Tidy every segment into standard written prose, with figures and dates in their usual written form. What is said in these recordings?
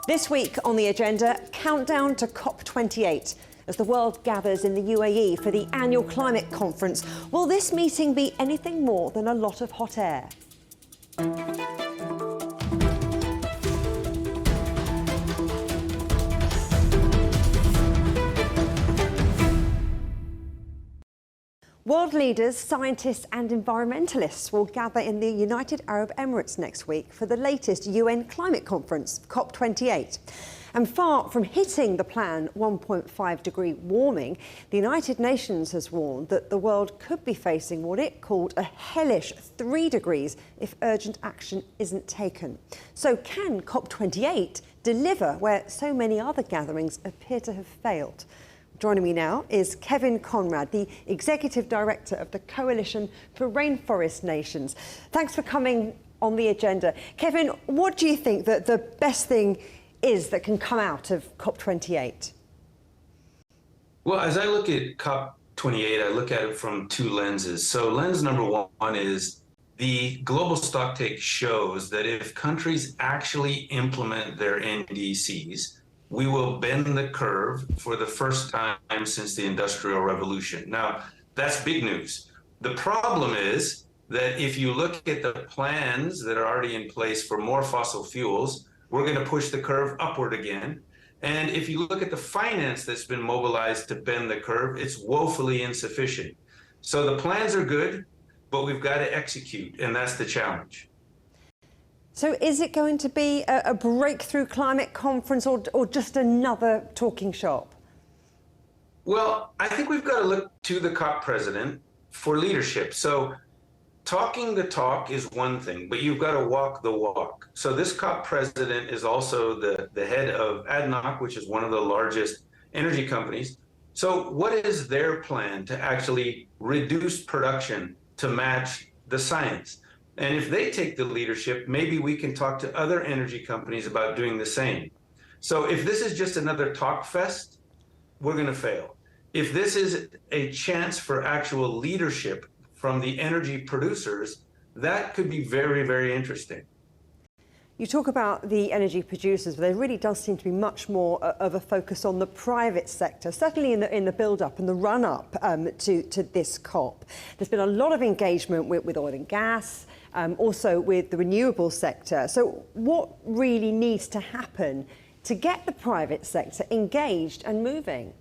This week on the agenda, countdown to COP28 as the world gathers in the UAE for the annual climate conference. Will this meeting be anything more than a lot of hot air? World leaders, scientists and environmentalists will gather in the United Arab Emirates next week for the latest UN climate conference, COP28. And far from hitting the planned 1.5-degree warming, the United Nations has warned that the world could be facing what it called a hellish 3 degrees if urgent action isn't taken. So can COP28 deliver where so many other gatherings appear to have failed? Joining me now is Kevin Conrad, the Executive Director of the Coalition for Rainforest Nations. Thanks for coming on the agenda. Kevin, what do you think that the best thing is that can come out of COP28? Well, as I look at COP28, I look at it from two lenses. So lens number one is the global stocktake shows that if countries actually implement their NDCs, we will bend the curve for the first time since the Industrial Revolution. Now, that's big news. The problem is that if you look at the plans that are already in place for more fossil fuels, we're going to push the curve upward again. And if you look at the finance that's been mobilized to bend the curve, it's woefully insufficient. So the plans are good, but we've got to execute, and that's the challenge. So is it going to be a breakthrough climate conference or just another talking shop? Well, I think we've got to look to the COP president for leadership. So talking the talk is one thing, but you've got to walk the walk. So this COP president is also the head of ADNOC, which is one of the largest energy companies. So what is their plan to actually reduce production to match the science? And if they take the leadership, maybe we can talk to other energy companies about doing the same. So if this is just another talk fest, we're going to fail. If this is a chance for actual leadership from the energy producers, that could be very, very interesting. You talk about the energy producers, but there really does seem to be much more of a focus on the private sector, certainly in the build-up and the run-up to this COP. There's been a lot of engagement with oil and gas, also with the renewable sector. So what really needs to happen to get the private sector engaged and moving?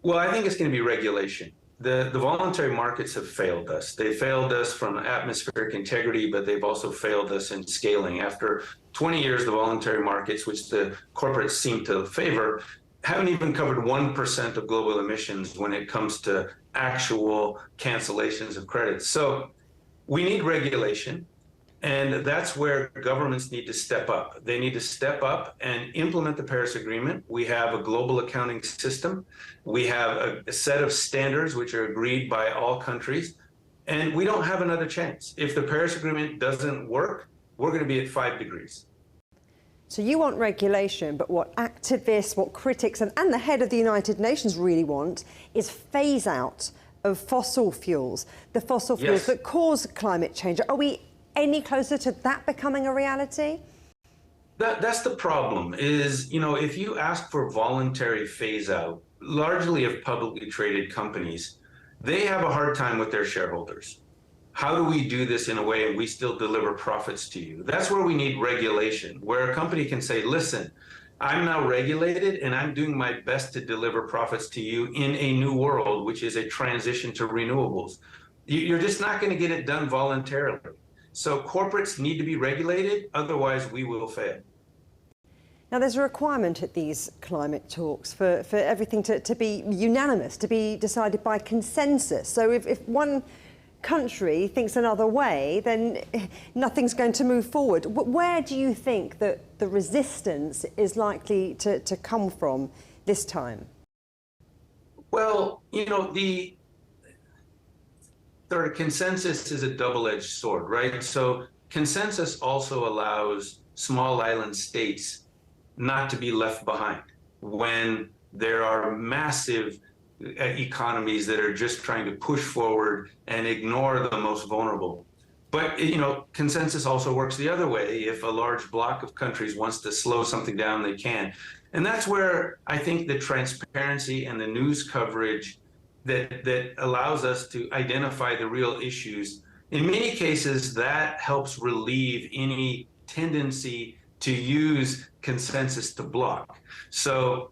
Well, I think it's going to be regulation. The voluntary markets have failed us. They failed us from atmospheric integrity, but they've also failed us in scaling. After 20 years, the voluntary markets, which the corporates seem to favor, haven't even covered 1% of global emissions when it comes to actual cancellations of credits. So we need regulation, and that's where governments need to step up. They need to step up and implement the Paris Agreement. We have a global accounting system. We have a set of standards which are agreed by all countries, and we don't have another chance. If the Paris Agreement doesn't work, we're going to be at 5 degrees. So you want regulation, but what activists, what critics, and the head of the United Nations really want is phase out of fossil fuels, the fossil fuels that cause climate change. Are we any closer to that becoming a reality? That's the problem is, if you ask for voluntary phase out, largely of publicly traded companies, they have a hard time with their shareholders. How do we do this in a way and we still deliver profits to you? That's where we need regulation, where a company can say, listen, I'm now regulated and I'm doing my best to deliver profits to you in a new world, which is a transition to renewables. You're just not going to get it done voluntarily. So corporates need to be regulated, otherwise we will fail. Now, there's a requirement at these climate talks for everything to be unanimous, to be decided by consensus. So if one country thinks another way, then nothing's going to move forward. Where do you think that the resistance is likely to come from this time? Well, the sort of consensus is a double-edged sword, right? So consensus also allows small island states not to be left behind when there are massive economies that are just trying to push forward and ignore the most vulnerable. But consensus also works the other way. If a large block of countries wants to slow something down, they can. And that's where I think the transparency and the news coverage that allows us to identify the real issues, in many cases, that helps relieve any tendency to use consensus to block. So,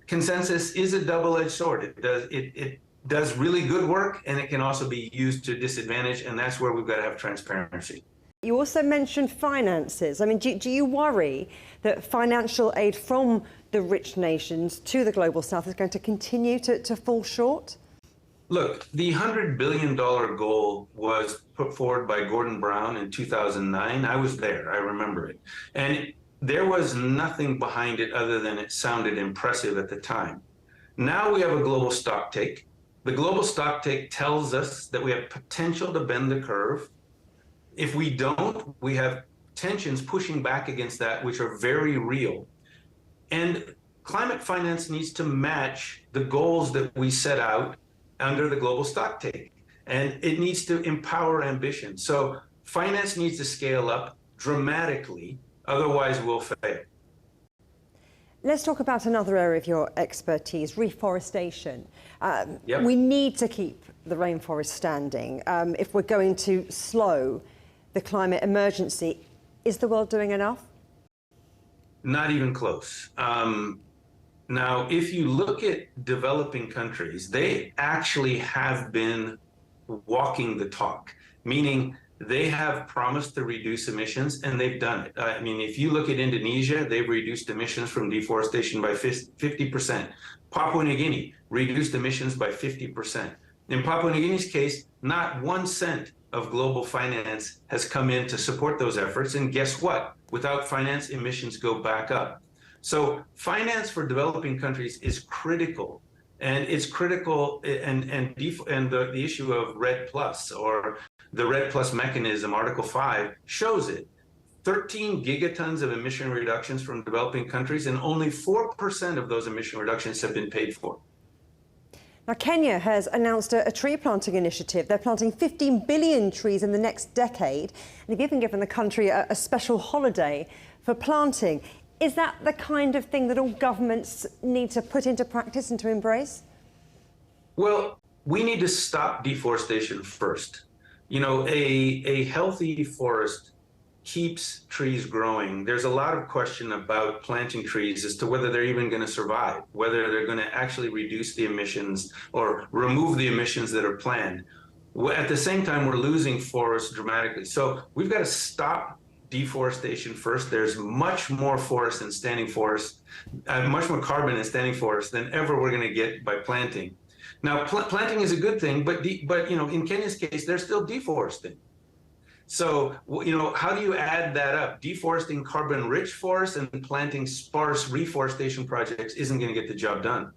consensus is a double-edged sword. It does really good work, and it can also be used to disadvantage, and that's where we've got to have transparency. You also mentioned finances. I mean, do you worry that financial aid from the rich nations to the global south is going to continue to fall short? Look, the $100 billion goal was put forward by Gordon Brown in 2009. I was there, I remember it. And there was nothing behind it other than it sounded impressive at the time. Now we have a global stocktake. The global stocktake tells us that we have potential to bend the curve. If we don't, we have tensions pushing back against that, which are very real. And climate finance needs to match the goals that we set out under the global stocktake. And it needs to empower ambition. So finance needs to scale up dramatically, otherwise we'll fail. Let's talk about another area of your expertise, reforestation. Yep. We need to keep the rainforest standing if we're going to slow the climate emergency. Is the world doing enough? Not even close. Now, if you look at developing countries, they actually have been walking the talk, meaning they have promised to reduce emissions, and they've done it. I mean, if you look at Indonesia, they've reduced emissions from deforestation by 50%. Papua New Guinea reduced emissions by 50%. In Papua New Guinea's case, not 1 cent of global finance has come in to support those efforts. And guess what? Without finance, emissions go back up. So finance for developing countries is critical. And it's critical, and the issue of REDD Plus, or the REDD Plus mechanism, Article 5, shows it. 13 gigatons of emission reductions from developing countries, and only 4% of those emission reductions have been paid for. Now, Kenya has announced a tree planting initiative. They're planting 15 billion trees in the next decade, and they've even given the country a special holiday for planting. Is that the kind of thing that all governments need to put into practice and to embrace? Well, we need to stop deforestation first. A healthy forest keeps trees growing. There's a lot of question about planting trees as to whether they're even going to survive, whether they're going to actually reduce the emissions or remove the emissions that are planned. At the same time, we're losing forests dramatically. So we've got to stop deforestation first. There's much more forest in standing forest, much more carbon in standing forest than ever we're going to get by planting. Now, planting is a good thing, but in Kenya's case, they're still deforesting. So, how do you add that up? Deforesting carbon-rich forests and planting sparse reforestation projects isn't going to get the job done.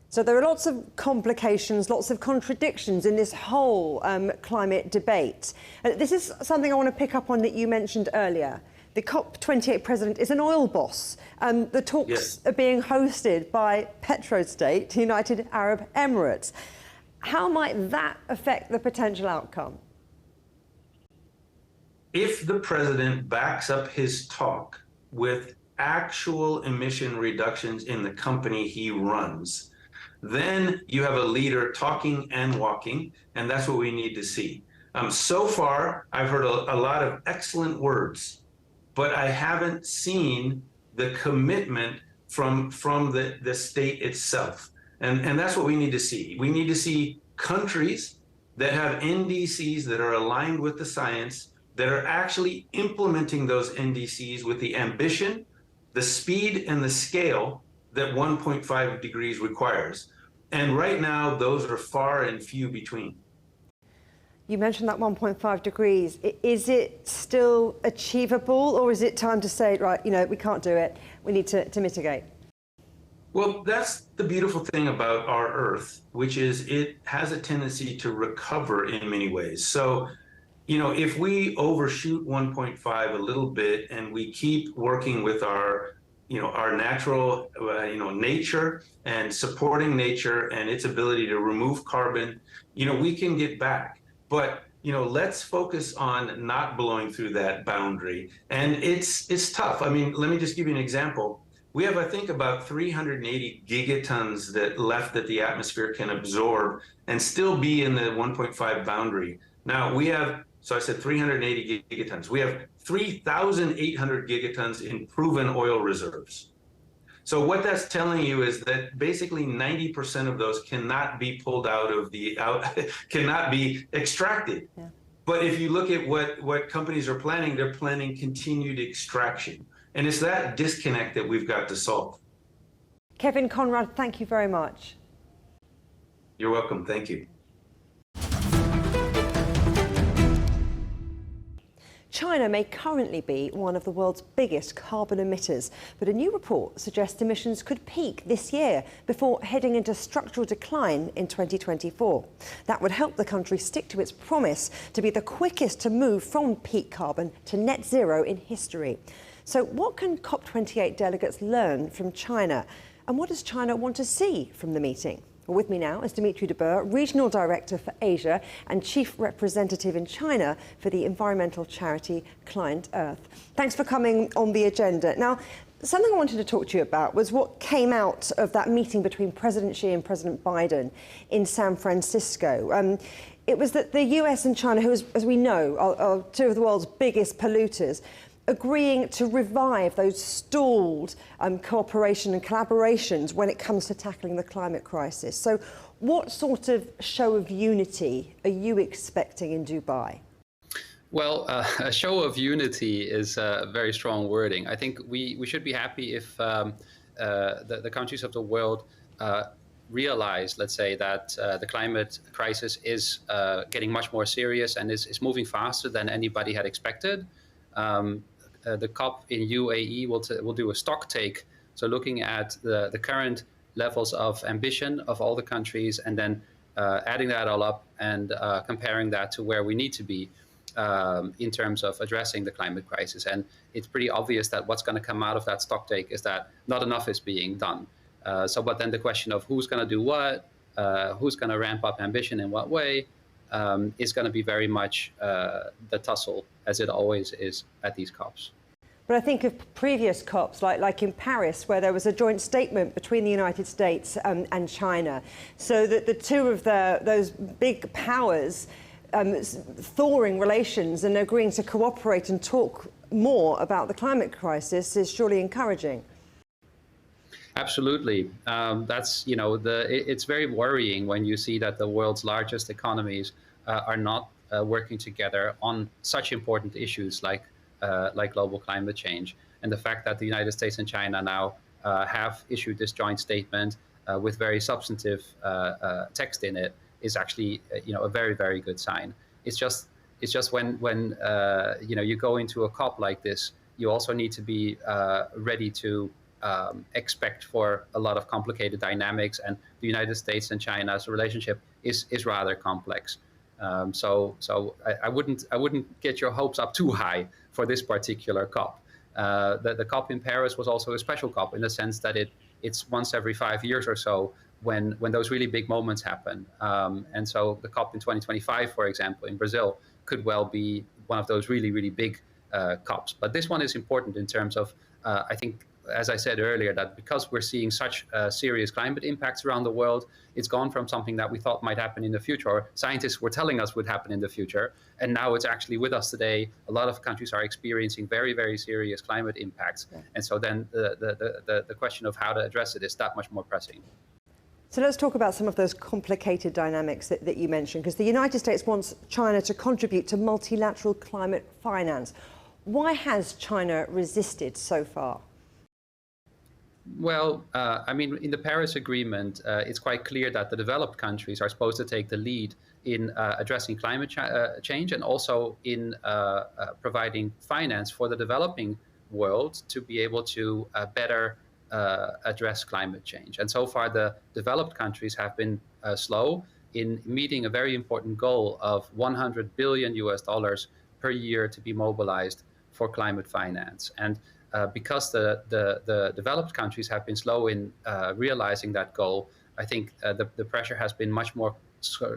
So there are lots of complications, lots of contradictions in this whole climate debate. This is something I want to pick up on that you mentioned earlier. The COP28 president is an oil boss. The talks Yes. are being hosted by petrostate, United Arab Emirates. How might that affect the potential outcome? If the president backs up his talk with actual emission reductions in the company he runs, then you have a leader talking and walking, and that's what we need to see. So far, I've heard a lot of excellent words, but I haven't seen the commitment from the state itself. And that's what we need to see. We need to see countries that have NDCs that are aligned with the science, that are actually implementing those NDCs with the ambition, the speed, and the scale that 1.5 degrees requires. And right now, those are far and few between. You mentioned that 1.5 degrees. Is it still achievable, or is it time to say, right, we can't do it, we need to mitigate? Well, that's the beautiful thing about our Earth, which is it has a tendency to recover in many ways. So, if we overshoot 1.5 a little bit and we keep working with our natural, nature and supporting nature and its ability to remove carbon, we can get back. But let's focus on not blowing through that boundary. And it's tough. I mean, let me just give you an example. We have, I think, about 380 gigatons that the atmosphere can absorb and still be in the 1.5 boundary. Now we have, so I said 380 gigatons. We have 3,800 gigatons in proven oil reserves. So what that's telling you is that basically 90% of those cannot be pulled cannot be extracted. Yeah. But if you look at what companies are planning, they're planning continued extraction. And it's that disconnect that we've got to solve. Kevin Conrad, thank you very much. You're welcome. Thank you. China may currently be one of the world's biggest carbon emitters, but a new report suggests emissions could peak this year before heading into structural decline in 2024. That would help the country stick to its promise to be the quickest to move from peak carbon to net zero in history. So what can COP28 delegates learn from China? And what does China want to see from the meeting? Well, with me now is Dimitri de Boer, Regional Director for Asia and Chief Representative in China for the environmental charity ClientEarth. Thanks for coming on the agenda. Now, something I wanted to talk to you about was what came out of that meeting between President Xi and President Biden in San Francisco. It was that the US and China, who, as we know, are two of the world's biggest polluters, agreeing to revive those stalled cooperation and collaborations when it comes to tackling the climate crisis. So what sort of show of unity are you expecting in Dubai? Well, a show of unity is very strong wording. I think we should be happy if the countries of the world realize, let's say, that the climate crisis is getting much more serious and is moving faster than anybody had expected. The COP in UAE will do a stock take, so looking at the current levels of ambition of all the countries and then adding that all up and comparing that to where we need to be in terms of addressing the climate crisis. And it's pretty obvious that what's going to come out of that stock take is that not enough is being done. But then the question of who's going to do what, who's going to ramp up ambition in what way, is going to be very much the tussle, as it always is at these COPs. But I think of previous COPs, like in Paris, where there was a joint statement between the United States and China, so that the two of those big powers thawing relations and agreeing to cooperate and talk more about the climate crisis is surely encouraging. Absolutely. It's very worrying when you see that the world's largest economies are not working together on such important issues like global climate change. And the fact that the United States and China now have issued this joint statement with very substantive text in it is actually a very, very good sign. It's just when you go into a COP like this, you also need to be ready to expect for a lot of complicated dynamics, and the United States and China's relationship is rather complex. So I wouldn't get your hopes up too high for this particular COP. The COP in Paris was also a special COP in the sense that it's once every 5 years or so when those really big moments happen. And so the COP in 2025, for example, in Brazil, could well be one of those really, really big COPs. But this one is important in terms of, I think, as I said earlier, that because we're seeing such serious climate impacts around the world, it's gone from something that we thought might happen in the future, or scientists were telling us would happen in the future, and now it's actually with us today. A lot of countries are experiencing very, very serious climate impacts. Yeah. And so then the question of how to address it is that much more pressing. So let's talk about some of those complicated dynamics that you mentioned, because the United States wants China to contribute to multilateral climate finance. Why has China resisted so far? Well, in the Paris Agreement, it's quite clear that the developed countries are supposed to take the lead in addressing climate change and also in providing finance for the developing world to be able to better address climate change. And so far, the developed countries have been slow in meeting a very important goal of $100 billion per year to be mobilized for climate finance. And because the developed countries have been slow in realizing that goal, I think the pressure has been much more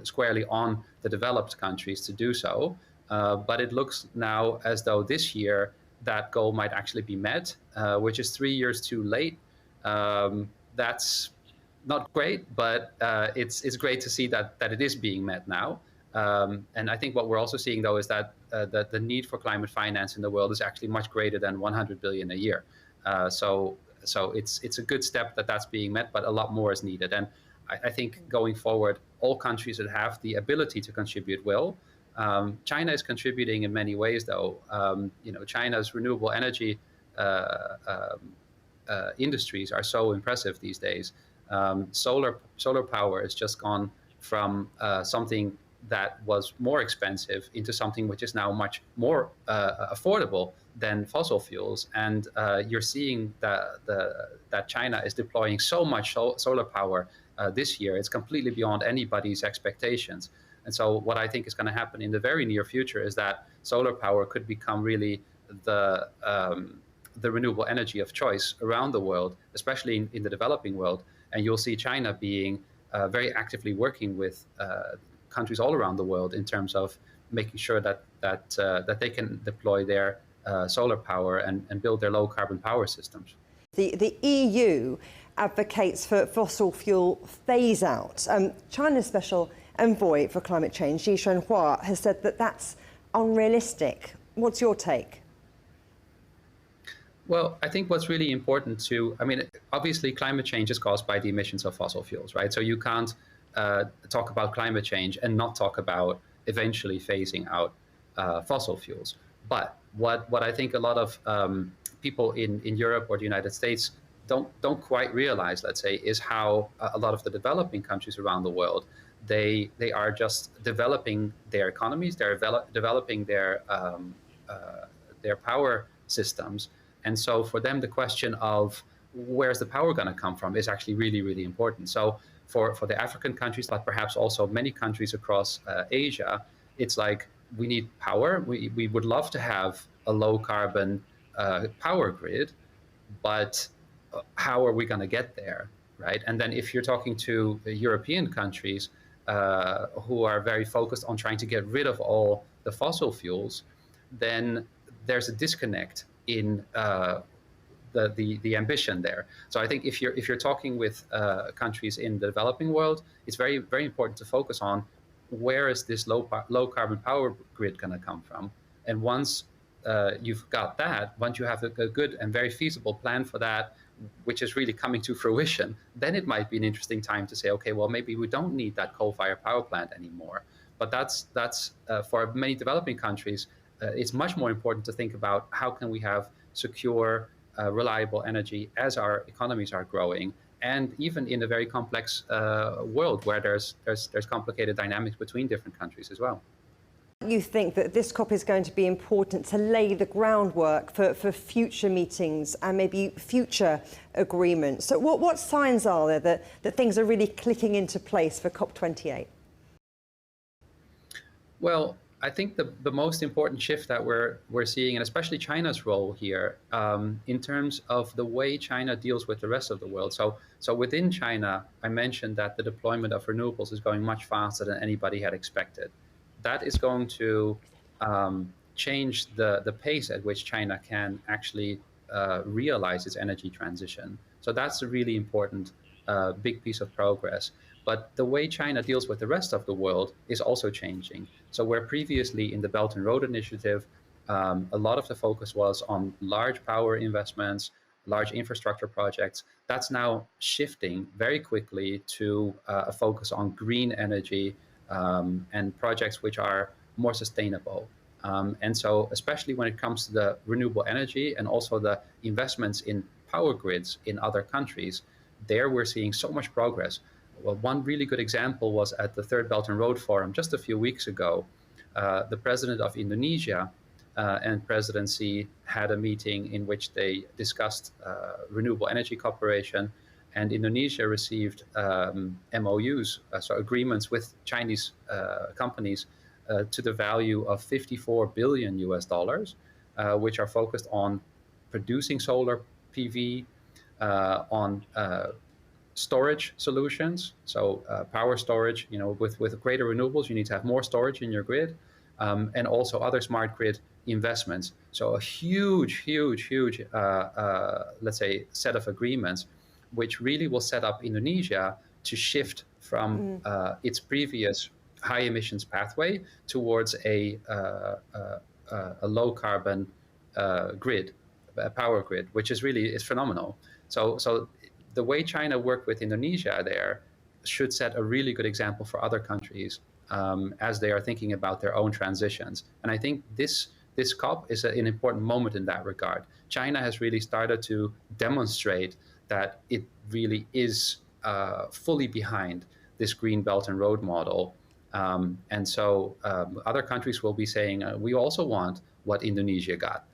squarely on the developed countries to do so. But it looks now as though this year that goal might actually be met, which is 3 years too late. That's not great, but it's great to see that it is being met now. And I think what we're also seeing, though, is that the need for climate finance in the world is actually much greater than 100 billion a year. So it's a good step that that's being met, but a lot more is needed. And I think going forward, all countries that have the ability to contribute will. China is contributing in many ways, though. China's renewable energy industries are so impressive these days. Solar power has just gone from something that was more expensive into something which is now much more affordable than fossil fuels. And you're seeing that China is deploying so much solar power this year. It's completely beyond anybody's expectations. And so what I think is going to happen in the very near future is that solar power could become really the renewable energy of choice around the world, especially in the developing world. And you'll see China being very actively working with countries all around the world in terms of making sure that they can deploy their solar power and build their low carbon power systems. The EU advocates for fossil fuel phase out. China's special envoy for climate change, Xi Shenhua, has said that that's unrealistic. What's your take? Well, I think what's really important obviously climate change is caused by the emissions of fossil fuels, right? So you can't talk about climate change and not talk about eventually phasing out fossil fuels. But what I think a lot of people in Europe or the United States don't quite realize, let's say, is how a lot of the developing countries around the world, they are just developing their economies, they're developing their power systems. And so for them, the question of where's the power going to come from is actually really, really important. So for the African countries, but perhaps also many countries across Asia, it's like we need power. We would love to have a low carbon power grid, but how are we going to get there, right? And then if you're talking to European countries who are very focused on trying to get rid of all the fossil fuels, then there's a disconnect in the ambition there. So I think if you're talking with countries in the developing world, it's very, very important to focus on where is this low carbon power grid going to come from. And once you've got that, once you have a good and very feasible plan for that, which is really coming to fruition, then it might be an interesting time to say, okay, well, maybe we don't need that coal-fired power plant anymore. But that's for many developing countries, it's much more important to think about how can we have secure, reliable energy as our economies are growing, and even in a very complex world where there's complicated dynamics between different countries as well. You think that this COP is going to be important to lay the groundwork for future meetings and maybe future agreements. So what signs are there that things are really clicking into place for COP28? Well, I think the most important shift that we're seeing, and especially China's role here, in terms of the way China deals with the rest of the world. So within China, I mentioned that the deployment of renewables is going much faster than anybody had expected. That is going to change the pace at which China can actually realize its energy transition. So that's a really important big piece of progress. But the way China deals with the rest of the world is also changing. So where previously in the Belt and Road Initiative, a lot of the focus was on large power investments, large infrastructure projects, that's now shifting very quickly to a focus on green energy and projects which are more sustainable. And so especially when it comes to the renewable energy and also the investments in power grids in other countries, there we're seeing so much progress. Well, one really good example was at the Third Belt and Road Forum just a few weeks ago. The president of Indonesia and President Xi had a meeting in which they discussed renewable energy cooperation, and Indonesia received MOUs, so agreements with Chinese companies to the value of $54 billion US, which are focused on producing solar PV, on storage solutions. So power storage, with greater renewables, you need to have more storage in your grid, and also other smart grid investments. So a huge, let's say, set of agreements, which really will set up Indonesia to shift from its previous high emissions pathway towards a low carbon grid, a power grid, which is phenomenal. So the way China worked with Indonesia there should set a really good example for other countries as they are thinking about their own transitions. And I think this COP is an important moment in that regard. China has really started to demonstrate that it really is fully behind this Green Belt and Road model. And so other countries will be saying, we also want what Indonesia got.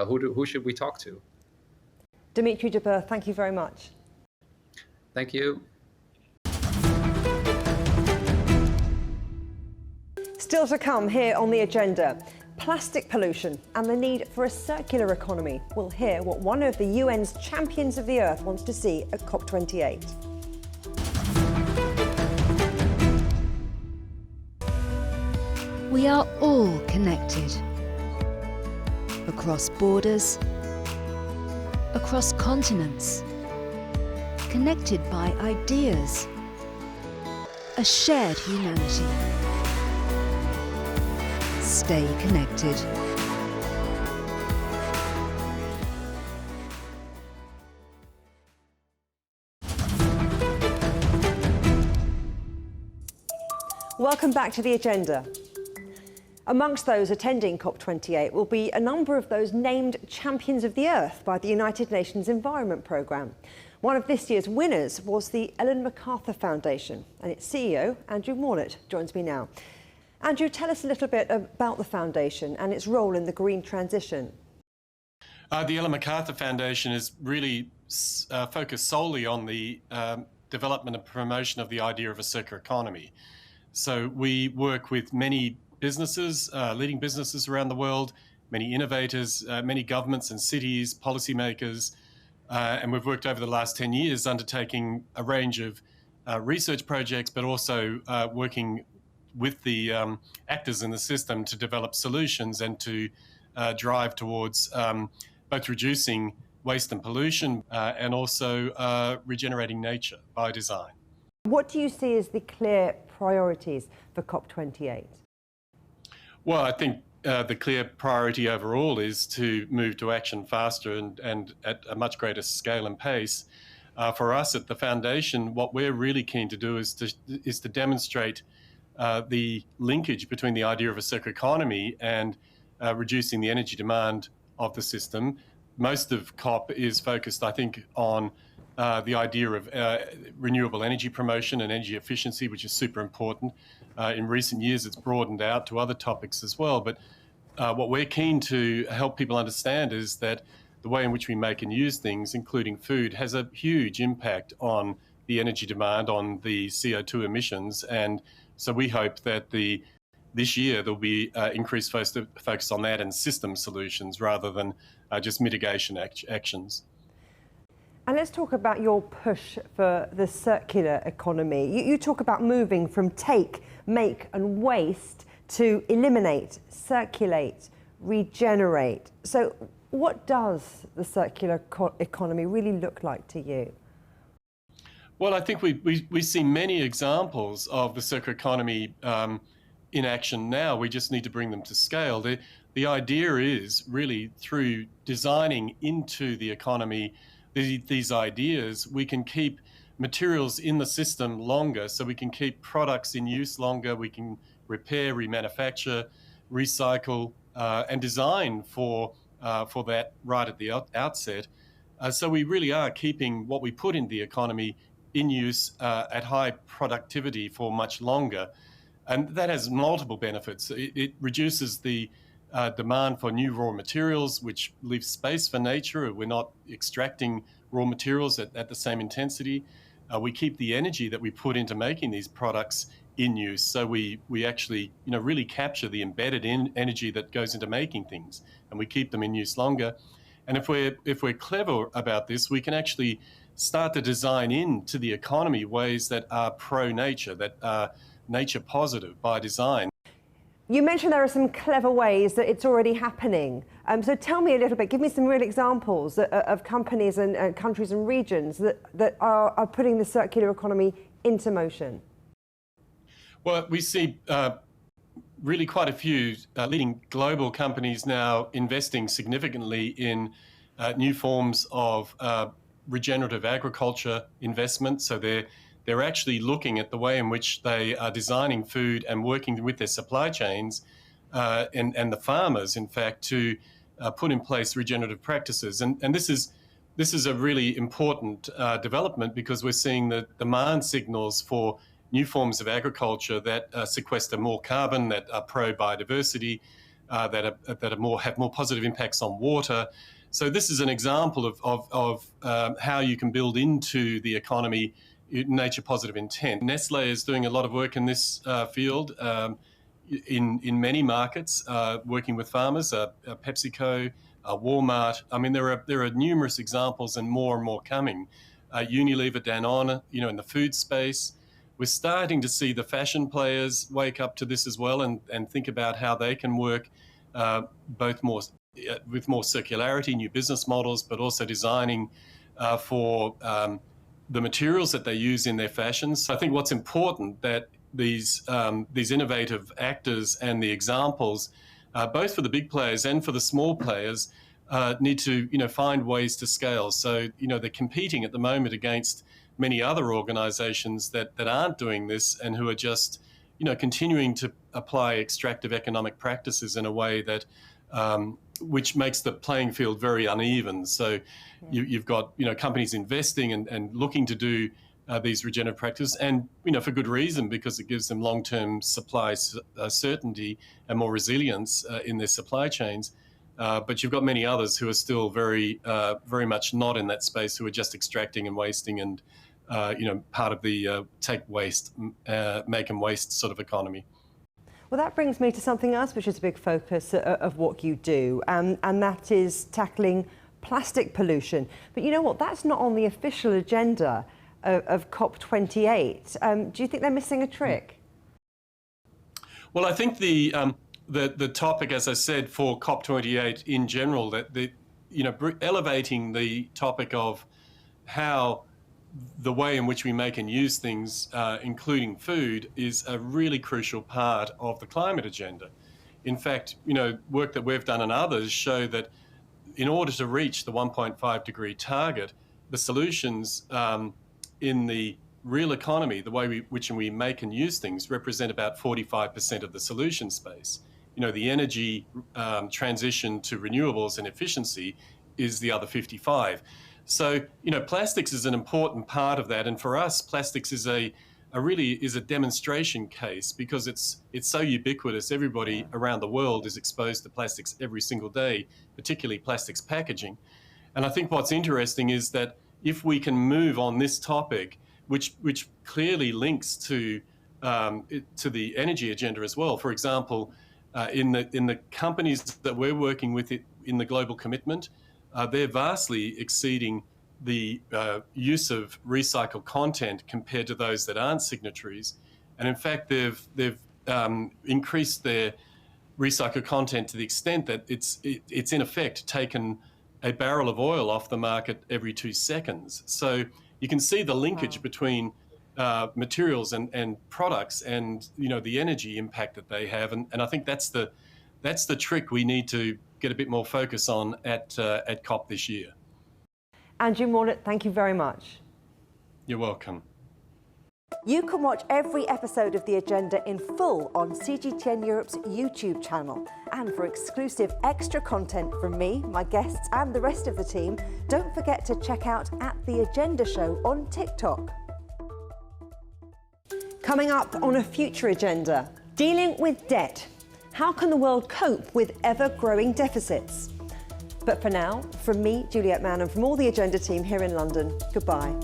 Who should we talk to? Dimitri de Boer, thank you very much. Thank you. Still to come here on the agenda, plastic pollution and the need for a circular economy. We'll hear what one of the UN's champions of the earth wants to see at COP28. We are all connected. Across borders, across continents, connected by ideas, a shared humanity. Stay connected. Welcome back to the agenda. Amongst those attending COP28 will be a number of those named champions of the earth by the United Nations Environment Programme. One of this year's winners was the Ellen MacArthur Foundation, and its CEO, Andrew Morlet, joins me now. Andrew, tell us a little bit about the foundation and its role in the green transition. The Ellen MacArthur Foundation is really focused solely on the development and promotion of the idea of a circular economy. So we work with many businesses, leading businesses around the world, many innovators, many governments and cities, policymakers, and we've worked over the last 10 years undertaking a range of research projects, but also working with the actors in the system to develop solutions and to drive towards both reducing waste and pollution and also regenerating nature by design. What do you see as the clear priorities for COP28? Well, I think the clear priority overall is to move to action faster and at a much greater scale and pace. For us at the Foundation, what we're really keen to do is to demonstrate the linkage between the idea of a circular economy and reducing the energy demand of the system. Most of COP is focused, I think, on the idea of renewable energy promotion and energy efficiency, which is super important. In recent years, it's broadened out to other topics as well. But what we're keen to help people understand is that the way in which we make and use things, including food, has a huge impact on the energy demand, on the CO2 emissions. And so we hope that this year there'll be increased focus on that and system solutions rather than just mitigation actions. And let's talk about your push for the circular economy. You talk about moving from take, make and waste to eliminate, circulate, regenerate. So what does the circular economy really look like to you? Well, I think we see many examples of the circular economy in action now. We just need to bring them to scale. The idea is really through designing into the economy these ideas, we can keep materials in the system longer, so we can keep products in use longer, we can repair, remanufacture, recycle, and design for that right at the outset. So we really are keeping what we put in the economy in use at high productivity for much longer. And that has multiple benefits. It reduces the demand for new raw materials, which leaves space for nature. We're not extracting raw materials at the same intensity. We keep the energy that we put into making these products in use. So we actually really capture the embedded energy that goes into making things, and we keep them in use longer. And if we're clever about this, we can actually start to design into the economy ways that are pro-nature, that are nature positive by design. You mentioned there are some clever ways that it's already happening. So tell me a little bit, give me some real examples of companies and countries and regions that are putting the circular economy into motion. Well, we see really quite a few leading global companies now investing significantly in new forms of regenerative agriculture investment. So they're actually looking at the way in which they are designing food and working with their supply chains and the farmers, in fact, to put in place regenerative practices. And this is a really important development, because we're seeing the demand signals for new forms of agriculture that sequester more carbon, that are pro-biodiversity, that have more positive impacts on water. So this is an example of how you can build into the economy nature positive intent. Nestle is doing a lot of work in this field in many markets, working with farmers, PepsiCo, Walmart. I mean, there are numerous examples and more coming. Unilever, Danone, in the food space. We're starting to see the fashion players wake up to this as well and think about how they can work both with more circularity, new business models, but also designing for the materials that they use in their fashions. So I think what's important that these innovative actors and the examples, both for the big players and for the small players, need to find ways to scale. So they're competing at the moment against many other organizations that aren't doing this and who are just continuing to apply extractive economic practices in a way that which makes the playing field very uneven. So you've got companies investing and looking to do these regenerative practices, and for good reason, because it gives them long-term supply certainty and more resilience in their supply chains. But you've got many others who are still very much not in that space, who are just extracting and wasting and part of the take waste, make and waste sort of economy. Well, that brings me to something else which is a big focus of what you do, and that is tackling plastic pollution. But you know what? That's not on the official agenda of COP28. Do you think they're missing a trick? Well, I think the topic, as I said, for COP28 in general, that elevating the topic of how the way in which we make and use things, including food, is a really crucial part of the climate agenda. In fact, work that we've done and others show that in order to reach the 1.5 degree target, the solutions in the real economy, the way which we make and use things, represent about 45% of the solution space. The energy transition to renewables and efficiency is the other 55%. So, plastics is an important part of that, and for us, plastics is a demonstration case, because it's so ubiquitous. Everybody around the world is exposed to plastics every single day, particularly plastics packaging. And I think what's interesting is that if we can move on this topic, which clearly links to the energy agenda as well. For example, in the companies that we're working with in the global commitment, they're vastly exceeding the use of recycled content compared to those that aren't signatories. And in fact, they've increased their recycled content to the extent that it's in effect taken a barrel of oil off the market every 2 seconds. So you can see the linkage between materials and products and the energy impact that they have. And I think that's the trick we need to get a bit more focus on at COP this year. Andrew Morlet, thank you very much. You're welcome. You can watch every episode of The Agenda in full on CGTN Europe's YouTube channel. And for exclusive extra content from me, my guests and the rest of the team, don't forget to check out The Agenda Show on TikTok. Coming up on a future agenda, dealing with debt. How can the world cope with ever-growing deficits? But for now, from me, Juliet Mann, and from all the Agenda team here in London, goodbye.